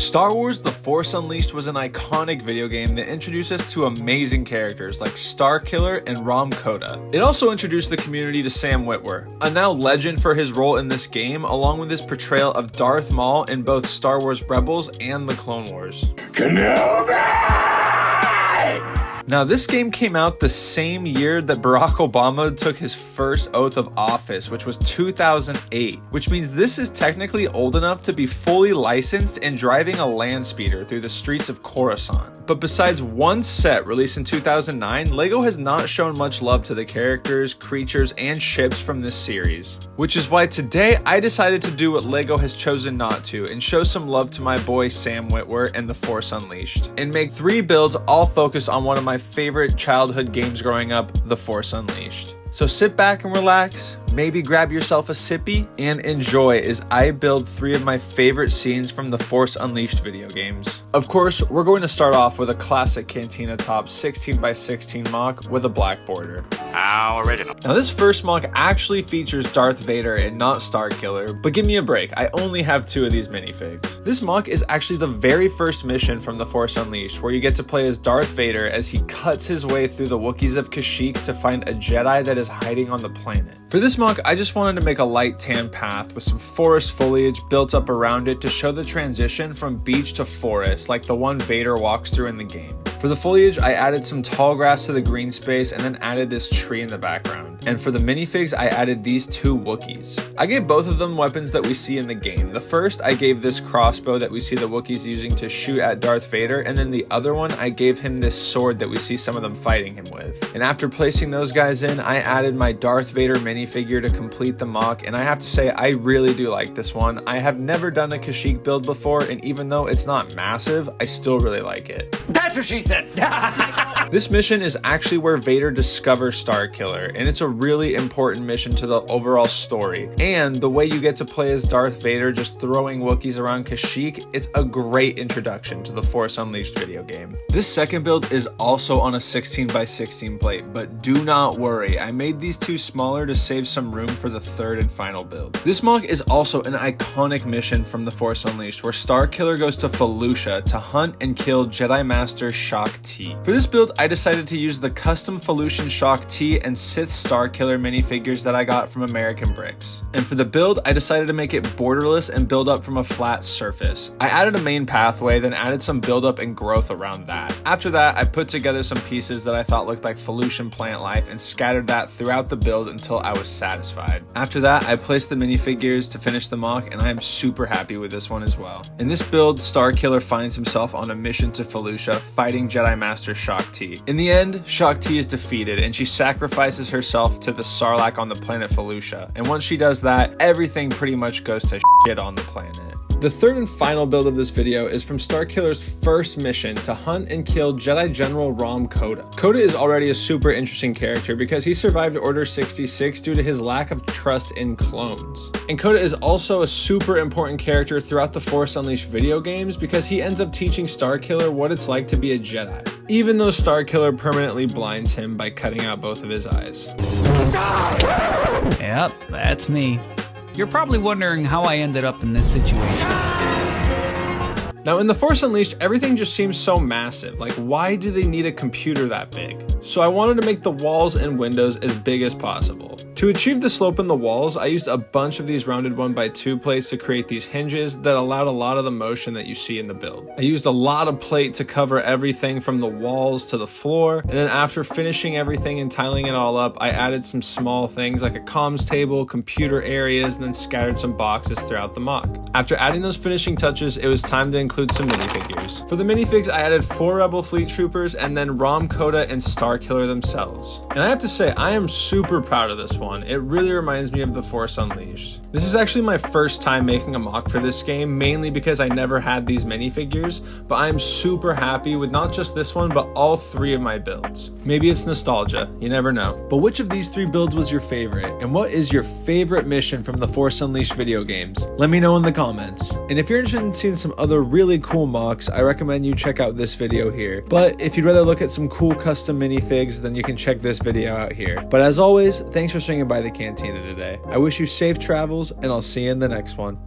Star Wars The Force Unleashed was an iconic video game that introduced us to amazing characters like Starkiller and Rom Coda. It also introduced the community to Sam Witwer, a now legend for his role in this game, along with his portrayal of Darth Maul in both Star Wars Rebels and the Clone Wars. Now, this game came out the same year that Barack Obama took his first oath of office, which was 2008, which means this is technically old enough to be fully licensed and driving a land speeder through the streets of Coruscant. But besides one set released in 2009, LEGO has not shown much love to the characters, creatures, and ships from this series. Which is why today I decided to do what LEGO has chosen not to and show some love to my boy Sam Witwer and The Force Unleashed, and make 3 builds all focused on one of my favorite childhood games growing up, The Force Unleashed. So sit back and relax, maybe grab yourself a sippy, and enjoy as I build 3 of my favorite scenes from the Force Unleashed video games. Of course, we're going to start off with a classic Cantina Top 16x16 mock with a black border. How original. Now this first mock actually features Darth Vader and not Starkiller, but give me a break, I only have 2 of these minifigs. This mock is actually the very first mission from The Force Unleashed, where you get to play as Darth Vader as he cuts his way through the Wookiees of Kashyyyk to find a Jedi that is hiding on the planet. For this mock, I just wanted to make a light tan path with some forest foliage built up around it to show the transition from beach to forest, like the one Vader walks through in the game. For the foliage, I added some tall grass to the green space and then added this tree in the background. And for the minifigs, I added these 2 Wookiees. I gave both of them weapons that we see in the game. The first, I gave this crossbow that we see the Wookiees using to shoot at Darth Vader, and then the other one, I gave him this sword that we see some of them fighting him with. And after placing those guys in, I added my Darth Vader minifigure to complete the mock, and I have to say, I really do like this one. I have never done a Kashyyyk build before, and even though it's not massive, I still really like it. That's what she said. This mission is actually where Vader discovers Starkiller, and it's a really important mission to the overall story. And the way you get to play as Darth Vader just throwing Wookiees around Kashyyyk, it's a great introduction to the Force Unleashed video game. This second build is also on a 16x16 plate, but do not worry, I made these 2 smaller to save some room for the third and final build. This mock is also an iconic mission from the Force Unleashed, where Starkiller goes to Felucia to hunt and kill Jedi Master Shaak Ti. For this build, I decided to use the custom Felucian Shaak Ti and Sith Starkiller minifigures that I got from American Bricks. And for the build, I decided to make it borderless and build up from a flat surface. I added a main pathway, then added some build up and growth around that. After that, I put together some pieces that I thought looked like Felucian plant life and scattered that throughout the build until I was satisfied. After that, I placed the minifigures to finish the mock, and I am super happy with this one as well. In this build, Starkiller finds himself on a mission to Felucia, fighting Jedi Master Shaak Ti. In the end, Shaak Ti is defeated, and she sacrifices herself to the Sarlacc on the planet Felucia. And once she does that, everything pretty much goes to shit on the planet. The third and final build of this video is from Starkiller's first mission to hunt and kill Jedi General Rom Coda. Coda is already a super interesting character because he survived Order 66 due to his lack of trust in clones. And Coda is also a super important character throughout the Force Unleashed video games because he ends up teaching Starkiller what it's like to be a Jedi, even though Starkiller permanently blinds him by cutting out both of his eyes. Yep, that's me. You're probably wondering how I ended up in this situation. Now in The Force Unleashed, everything just seems so massive. Like, why do they need a computer that big? So I wanted to make the walls and windows as big as possible. To achieve the slope in the walls, I used a bunch of these rounded 1x2 plates to create these hinges that allowed a lot of the motion that you see in the build. I used a lot of plate to cover everything from the walls to the floor, and then after finishing everything and tiling it all up, I added some small things like a comms table, computer areas, and then scattered some boxes throughout the mock. After adding those finishing touches, it was time to include some minifigures. For the minifigs, I added 4 Rebel Fleet Troopers and then Rom Coda and Starkiller themselves. And I have to say, I am super proud of this one. It really reminds me of The Force Unleashed. This is actually my first time making a mock for this game, mainly because I never had these minifigures, but I am super happy with not just this one, but all 3 of my builds. Maybe it's nostalgia, you never know. But which of these 3 builds was your favorite? And what is your favorite mission from the Force Unleashed video games? Let me know in the comments. And if you're interested in seeing some other really cool mocks, I recommend you check out this video here. But if you'd rather look at some cool custom minifigs, then you can check this video out here. But as always, thanks for swinging by the Cantina today. I wish you safe travels, and I'll see you in the next one.